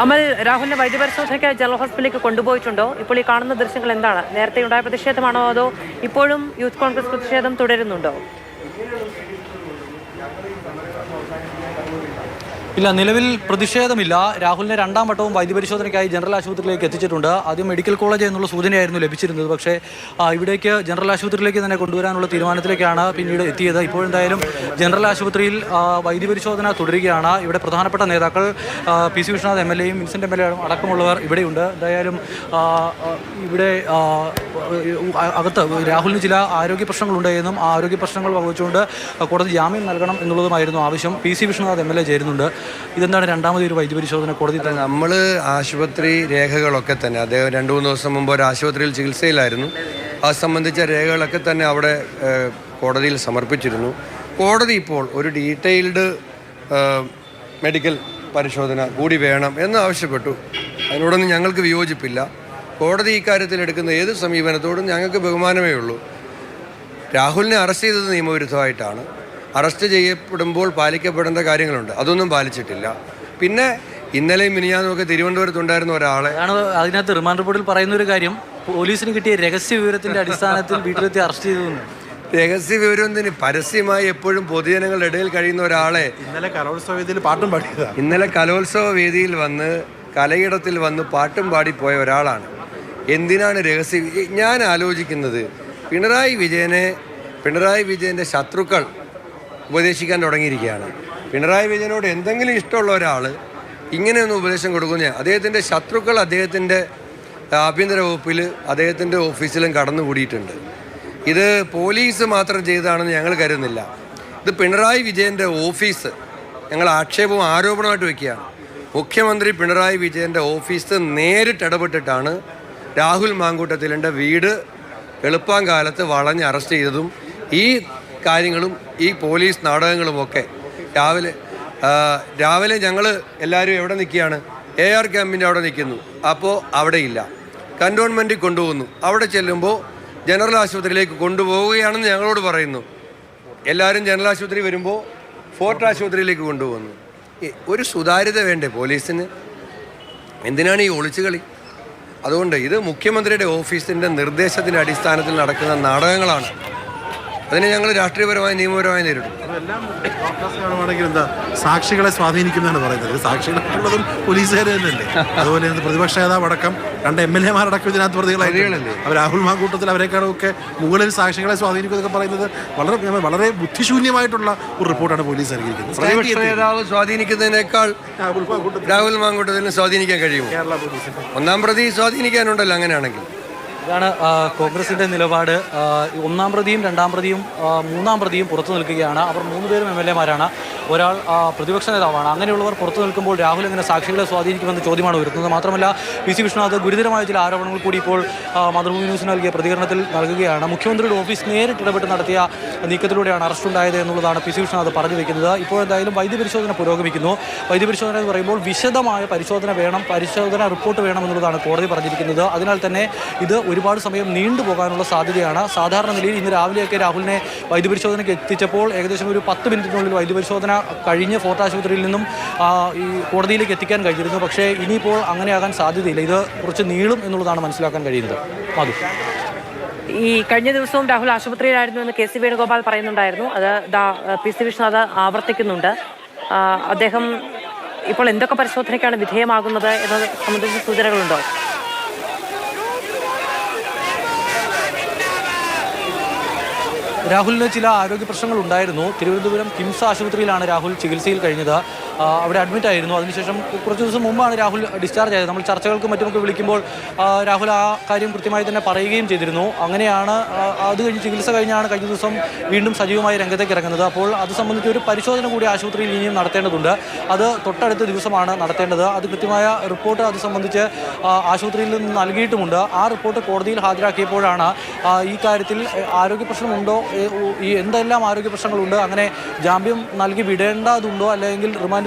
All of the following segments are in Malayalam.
അമൽ, രാഹുലിനെ വൈദ്യപരിശോധനയ്ക്ക് ജനറൽ ഹോസ്പിറ്റലിലേക്ക് കൊണ്ടുപോയിട്ടുണ്ടോ? ഇപ്പോൾ ഈ കാണുന്ന ദൃശ്യങ്ങൾ എന്താണ്? നേരത്തെ ഉണ്ടായ പ്രതിഷേധമാണോ അതോ ഇപ്പോഴും യൂത്ത് കോൺഗ്രസ് പ്രതിഷേധം തുടരുന്നുണ്ടോ? ഇല്ല, നിലവിൽ പ്രതിഷേധമില്ല. രാഹുലിനെ രണ്ടാം വട്ടവും വൈദ്യപരിശോധനയ്ക്കായി ജനറൽ ആശുപത്രിയിലേക്ക് എത്തിച്ചിട്ടുണ്ട്. ആദ്യം മെഡിക്കൽ കോളേജ് എന്നുള്ള സൂചനയായിരുന്നു ലഭിച്ചിരുന്നത്. പക്ഷേ ഇവിടേക്ക് ജനറൽ ആശുപത്രിയിലേക്ക് തന്നെ കൊണ്ടുവരാനുള്ള തീരുമാനത്തിലേക്കാണ് പിന്നീട് എത്തിയത്. ഇപ്പോഴെന്തായാലും ജനറൽ ആശുപത്രിയിൽ വൈദ്യപരിശോധന തുടരുകയാണ്. ഇവിടെ പ്രധാനപ്പെട്ട നേതാക്കൾ PC വിശ്വനാഥ് MLA യും വിൻസെൻ്റ് MLA അടക്കമുള്ളവർ ഇവിടെയുണ്ട്. എന്തായാലും ഇവിടെ അകത്ത് രാഹുലിന് ചില ആരോഗ്യ പ്രശ്നങ്ങളുണ്ട് എന്നും ആ ആരോഗ്യ പ്രശ്നങ്ങൾ വഹിച്ചുകൊണ്ട് കോടതി ജാമ്യം നൽകണം എന്നുള്ളതുമായിരുന്നു ആവശ്യം. PC വിശ്വനാഥ് MLA ചേരുന്നുണ്ട്. ഇതെന്താണ് രണ്ടാമത് ഒരു വൈദ്യപരിശോധന കോടതി? നമ്മൾ ആശുപത്രി രേഖകളൊക്കെ തന്നെ, അദ്ദേഹം 2-3 ദിവസം മുമ്പ് ഒരു ആശുപത്രിയിൽ ചികിത്സയിലായിരുന്നു. അത് സംബന്ധിച്ച രേഖകളൊക്കെ തന്നെ അവിടെ കോടതിയിൽ സമർപ്പിച്ചിരുന്നു. കോടതി ഇപ്പോൾ ഒരു ഡീറ്റെയിൽഡ് മെഡിക്കൽ പരിശോധന കൂടി വേണം എന്ന് ആവശ്യപ്പെട്ടു. അതിനോടൊന്നും ഞങ്ങൾക്ക് വിയോജിപ്പില്ല. കോടതി ഇക്കാര്യത്തിൽ എടുക്കുന്ന ഏത് സമീപനത്തോടും ഞങ്ങൾക്ക് ബഹുമാനമേ ഉള്ളൂ. രാഹുലിനെ അറസ്റ്റ് ചെയ്തത് നിയമവിരുദ്ധമായിട്ടാണ്. അറസ്റ്റ് ചെയ്യപ്പെടുമ്പോൾ പാലിക്കപ്പെടേണ്ട കാര്യങ്ങളുണ്ട്, അതൊന്നും പാലിച്ചിട്ടില്ല. പിന്നെ ഇന്നലെയും മിനിഞ്ഞാന്നുമൊക്കെ തിരുവനന്തപുരത്തുണ്ടായിരുന്ന ഒരാളെ അതിനകത്ത് റിമാൻഡ് റിപ്പോർട്ടിൽ പറയുന്ന ഒരു കാര്യം, പോലീസിന് കിട്ടിയ രഹസ്യ വിവരത്തിന്റെ അടിസ്ഥാനത്തിൽ വീട്ടിലെത്തി അറസ്റ്റ് ചെയ്തു. രഹസ്യ വിവരത്തിന് പരസ്യമായി എപ്പോഴും പൊതുജനങ്ങളുടെ ഇടയിൽ കഴിയുന്ന ഒരാളെ ഇന്നലെ കലോത്സവ വേദിയിൽ പാട്ടും പാടിയതാണ്. ഇന്നലെ കലോത്സവ വേദിയിൽ വന്ന് കലയിടത്തിൽ വന്ന് പാട്ടും പാടിപ്പോയ ഒരാളാണ്. എന്തിനാണ് രഹസ്യ? ഞാൻ ആലോചിക്കുന്നത്, പിണറായി വിജയൻ്റെ ശത്രുക്കൾ ഉപദേശിക്കാൻ തുടങ്ങിയിരിക്കുകയാണ്. പിണറായി വിജയനോട് എന്തെങ്കിലും ഇഷ്ടമുള്ള ഒരാൾ ഇങ്ങനെയൊന്നും ഉപദേശം കൊടുക്കുന്ന അദ്ദേഹത്തിൻ്റെ ശത്രുക്കൾ അദ്ദേഹത്തിൻ്റെ ആഭ്യന്തര വകുപ്പിൽ അദ്ദേഹത്തിൻ്റെ ഓഫീസിലും കടന്നുകൂടിയിട്ടുണ്ട്. ഇത് പോലീസ് മാത്രം ചെയ്തതാണെന്ന് ഞങ്ങൾ കരുതുന്നില്ല. ഇത് പിണറായി വിജയൻ്റെ ഓഫീസ് ഞങ്ങൾ ആക്ഷേപവും ആരോപണമായിട്ട് വയ്ക്കുകയാണ്. മുഖ്യമന്ത്രി പിണറായി വിജയൻ്റെ ഓഫീസ് നേരിട്ട് ഇടപെട്ടിട്ടാണ് രാഹുൽ മാങ്കൂട്ടത്തിലിൻ്റെ വീട് എളുപ്പാങ്കാലത്ത് വളഞ്ഞ് അറസ്റ്റ് ചെയ്തതും ഈ കാര്യങ്ങളും ഈ പോലീസ് നാടകങ്ങളുമൊക്കെ. രാവിലെ ഞങ്ങൾ എല്ലാവരും എവിടെ നിൽക്കുകയാണ്? AR ക്യാമ്പിൻ്റെ അവിടെ നിൽക്കുന്നു. അപ്പോൾ അവിടെയില്ല. കൻ്റോൺമെൻറ്റിൽ കൊണ്ടുപോകുന്നു. അവിടെ ചെല്ലുമ്പോൾ ജനറൽ ആശുപത്രിയിലേക്ക് കൊണ്ടുപോവുകയാണെന്ന് ഞങ്ങളോട് പറയുന്നു. എല്ലാവരും ജനറൽ ആശുപത്രി വരുമ്പോൾ ഫോർട്ട് ആശുപത്രിയിലേക്ക് കൊണ്ടുപോകുന്നു. ഒരു സുതാര്യത വേണ്ടേ പോലീസിന്? എന്തിനാണ് ഈ ഒളിച്ചുകളി? അതുകൊണ്ട് ഇത് മുഖ്യമന്ത്രിയുടെ ഓഫീസിൻ്റെ നിർദ്ദേശത്തിൻ്റെ അടിസ്ഥാനത്തിൽ നടക്കുന്ന നാടകങ്ങളാണ്. അതിനെ ഞങ്ങൾ രാഷ്ട്രീയപരമായി നിയമപരമായി നേരിടും. അതെല്ലാം എന്താ സാക്ഷികളെ സ്വാധീനിക്കുന്നതാണ് പറയുന്നത്. സാക്ഷികളുള്ളതും പോലീസുകാർ തന്നെയല്ലേ. അതുപോലെ പ്രതിപക്ഷ നേതാവ് അടക്കം 2 MLA മാരടക്കം ഇതിനകത്ത് പ്രതികളായില്ലേ. രാഹുൽ മാങ്കൂട്ടത്തിൽ അവരെക്കാളൊക്കെ മുകളിൽ സാക്ഷികളെ സ്വാധീനിക്കുന്നതൊക്കെ പറയുന്നത് വളരെ ബുദ്ധിശൂന്യമായിട്ടുള്ള ഒരു റിപ്പോർട്ടാണ് പോലീസ് നൽകിയിരിക്കുന്നത്. പ്രതിപക്ഷ നേതാവ് സ്വാധീനിക്കുന്നതിനേക്കാൾ രാഹുൽ മാങ്കൂട്ടത്തിനെ സ്വാധീനിക്കാൻ കഴിയുമോ? ഒന്നാം പ്രതി സ്വാധീനിക്കാനുണ്ടല്ലോ. അങ്ങനെയാണെങ്കിൽ ഇതാണ് കോൺഗ്രസിൻ്റെ നിലപാട്. ഒന്നാം പ്രതിയും രണ്ടാം പ്രതിയും മൂന്നാം പ്രതിയും പുറത്തു നിൽക്കുകയാണ്. അവർ 3 പേരും MLA മാരാണ്. ഒരാൾ പ്രതിപക്ഷ നേതാവാണ്. അങ്ങനെയുള്ളവർ പുറത്തു നിൽക്കുമ്പോൾ രാഹുൽ എങ്ങനെ സാക്ഷികളെ സ്വാധീനിക്കുമെന്ന ചോദ്യമാണ് ഉയർത്തുന്നത്. മാത്രമല്ല PC വിശ്വനാഥ് ഗുരുതരമായ ചില ആരോപണങ്ങൾ കൂടി ഇപ്പോൾ മാതൃഭൂമി ന്യൂസിന് നൽകിയ പ്രതികരണത്തിൽ നൽകുകയാണ്. മുഖ്യമന്ത്രിയുടെ ഓഫീസ് നേരിട്ട് ഇടപെട്ട് നടത്തിയ നീക്കത്തിലൂടെയാണ് അറസ്റ്റ് ഉണ്ടായത് എന്നുള്ളതാണ് PC വിശ്വനാഥ് പറഞ്ഞു വയ്ക്കുന്നത്. ഇപ്പോഴെന്തായാലും വൈദ്യപരിശോധന പുരോഗമിക്കുന്നു. വൈദ്യപരിശോധന എന്ന് പറയുമ്പോൾ വിശദമായ പരിശോധന വേണം, പരിശോധന റിപ്പോർട്ട് വേണമെന്നുള്ളതാണ് കോടതി പറഞ്ഞിരിക്കുന്നത്. അതിനാൽ തന്നെ ഇത് ഒരുപാട് സമയം നീണ്ടുപോകാനുള്ള സാധ്യതയാണ്. സാധാരണ നിലയിൽ ഇന്ന് രാവിലെയൊക്കെ രാഹുലിനെ വൈദ്യപരിശോധനയ്ക്ക് എത്തിച്ചപ്പോൾ ഏകദേശം ഒരു 10 മിനിറ്റിനുള്ളിൽ വൈദ്യപരിശോധന കഴിഞ്ഞ് ഫോർട്ട് ആശുപത്രിയിൽ നിന്നും ഈ കോടതിയിലേക്ക് എത്തിക്കാൻ കഴിഞ്ഞിരുന്നു. പക്ഷേ ഇനിയിപ്പോൾ അങ്ങനെയാകാൻ സാധ്യതയില്ല. ഇത് കുറച്ച് നീളും എന്നുള്ളതാണ് മനസ്സിലാക്കാൻ കഴിയുന്നത്. മധു, ഈ കഴിഞ്ഞ ദിവസവും രാഹുൽ ആശുപത്രിയിലായിരുന്നു എന്ന് KC വേണുഗോപാൽ പറയുന്നുണ്ടായിരുന്നു. അത് PC വിശ്വനാഥ് ആവർത്തിക്കുന്നുണ്ട്. അദ്ദേഹം ഇപ്പോൾ എന്തൊക്കെ പരിശോധനയ്ക്കാണ് വിധേയമാകുന്നത് എന്നത് സംബന്ധിച്ച സൂചനകളുണ്ടോ? രാഹുലിന് ചില ആരോഗ്യ പ്രശ്നങ്ങൾ ഉണ്ടായിരുന്നു. തിരുവനന്തപുരം കിംസ് ആശുപത്രിയിലാണ് രാഹുൽ ചികിത്സയിൽ കഴിഞ്ഞത്. അവിടെ അഡ്മിറ്റ് ആയിരുന്നു. അതിനുശേഷം കുറച്ച് ദിവസം മുമ്പാണ് രാഹുൽ ഡിസ്ചാർജ് ആയത്. നമ്മൾ ചർച്ചകൾക്കും മറ്റുമൊക്കെ വിളിക്കുമ്പോൾ രാഹുൽ ആ കാര്യം കൃത്യമായി തന്നെ പറയുകയും ചെയ്തിരുന്നു. അങ്ങനെയാണ് അത് കഴിഞ്ഞ് ചികിത്സ കഴിഞ്ഞാണ് കഴിഞ്ഞ ദിവസം വീണ്ടും സജീവമായി രംഗത്തേക്ക് ഇറങ്ങുന്നത്. അപ്പോൾ അത് സംബന്ധിച്ച് ഒരു പരിശോധന കൂടി ആശുപത്രിയിൽ ഇനിയും നടത്തേണ്ടതുണ്ട്. അത് തൊട്ടടുത്ത ദിവസമാണ് നടത്തേണ്ടത്. അത് കൃത്യമായ റിപ്പോർട്ട് അത് സംബന്ധിച്ച് ആശുപത്രിയിൽ നിന്ന് നൽകിയിട്ടുമുണ്ട്. ആ റിപ്പോർട്ട് കോടതിയിൽ ഹാജരാക്കിയപ്പോഴാണ് ഈ കാര്യത്തിൽ ആരോഗ്യ പ്രശ്നമുണ്ടോ, ഈ എന്തെല്ലാം ആരോഗ്യ പ്രശ്നങ്ങളുണ്ട്, അങ്ങനെ ജാമ്യം നൽകി വിടേണ്ടതുണ്ടോ, അല്ലെങ്കിൽ റിമാൻഡിൽ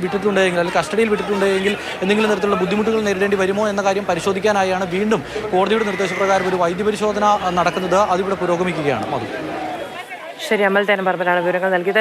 വിട്ടിട്ടുണ്ടെങ്കിൽ അല്ലെങ്കിൽ കസ്റ്റഡിയിൽ വിട്ടിട്ടുണ്ടെങ്കിൽ എന്തെങ്കിലും തരത്തിലുള്ള ബുദ്ധിമുട്ടുകൾ നേരിടേണ്ടി വരുമോ എന്ന കാര്യം പരിശോധിക്കാനായാണ് വീണ്ടും കോടതിയുടെ നിർദ്ദേശപ്രകാരം ഒരു വൈദ്യപരിശോധന നടക്കുന്നത്. അതിവിടെ പുരോഗമിക്കുകയാണ്. ശരി, അമൽ തേനമ്പറമ്പിലാണ് വിവരങ്ങൾ നൽകിയത്.